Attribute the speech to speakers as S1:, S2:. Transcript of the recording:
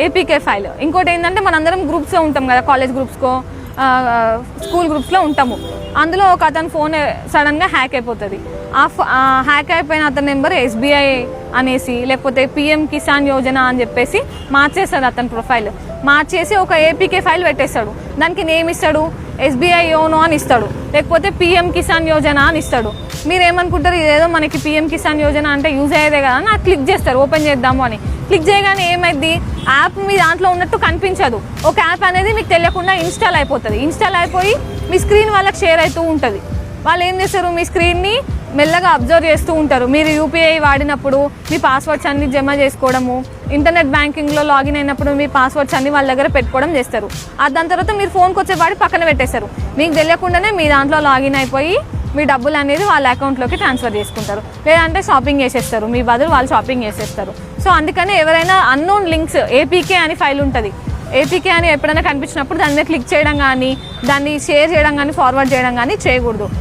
S1: APK file. ఇంకోటి ఏంటంటే మనందరం గ్రూప్స్లో ఉంటాం కదా, కాలేజ్ గ్రూప్స్కో స్కూల్ గ్రూప్స్లో ఉంటాము. అందులో ఒక అతని ఫోన్ సడన్గా హ్యాక్ అయిపోతుంది. హ్యాక్ అయిపోయిన అతని నెంబర్ SBI అనేసి లేకపోతే PM కిసాన్ యోజన అని చెప్పేసి మార్చేస్తాడు. అతని ప్రొఫైల్ మార్చేసి ఒక ఏపీకే ఫైల్ పెట్టేస్తాడు. దానికి నేమ్ ఇస్తాడు, SBI యోనో అని ఇస్తాడు, లేకపోతే PM కిసాన్ యోజన అని ఇస్తాడు. మీరు ఏమనుకుంటారు, ఇదేదో మనకి PM కిసాన్ యోజన అంటే యూజ్ అయ్యేదే కదా అని క్లిక్ చేస్తారు, ఓపెన్ చేద్దాము అని. క్లిక్ చేయగానే ఏమైంది, యాప్ మీ దాంట్లో ఉన్నట్టు కనిపించదు. ఒక యాప్ అనేది మీకు తెలియకుండా ఇన్స్టాల్ అయిపోతుంది. ఇన్స్టాల్ అయిపోయి మీ స్క్రీన్ వాళ్ళకి షేర్ అవుతూ ఉంటుంది. వాళ్ళు ఏం చేస్తారు, మీ స్క్రీన్ని మెల్లగా అబ్జర్వ్ చేస్తూ ఉంటారు. మీరు UPI వాడినప్పుడు మీ పాస్వర్డ్స్ అన్ని జమ చేసుకోవడము, ఇంటర్నెట్ బ్యాంకింగ్లో లాగిన్ అయినప్పుడు మీ పాస్వర్డ్స్ అన్ని వాళ్ళ దగ్గర పెట్టుకోవడం చేస్తారు. దాని తర్వాత మీరు ఫోన్కి వచ్చేవాడి పక్కన పెట్టేస్తారు. మీకు తెలియకుండానే మీ దాంట్లో లాగిన్ అయిపోయి మీ డబ్బులు అనేది వాళ్ళ అకౌంట్లోకి ట్రాన్స్ఫర్ చేసుకుంటారు. లేదంటే షాపింగ్ చేసేస్తారు, మీ బదులు వాళ్ళు షాపింగ్ చేసేస్తారు. సో అందుకని ఎవరైనా అన్నోన్ లింక్స్, APK అని ఫైల్ ఉంటుంది, APK అని ఎప్పుడైనా కనిపించినప్పుడు దాని మీద క్లిక్ చేయడం కానీ, దాన్ని షేర్ చేయడం కానీ, ఫార్వర్డ్ చేయడం కానీ చేయకూడదు.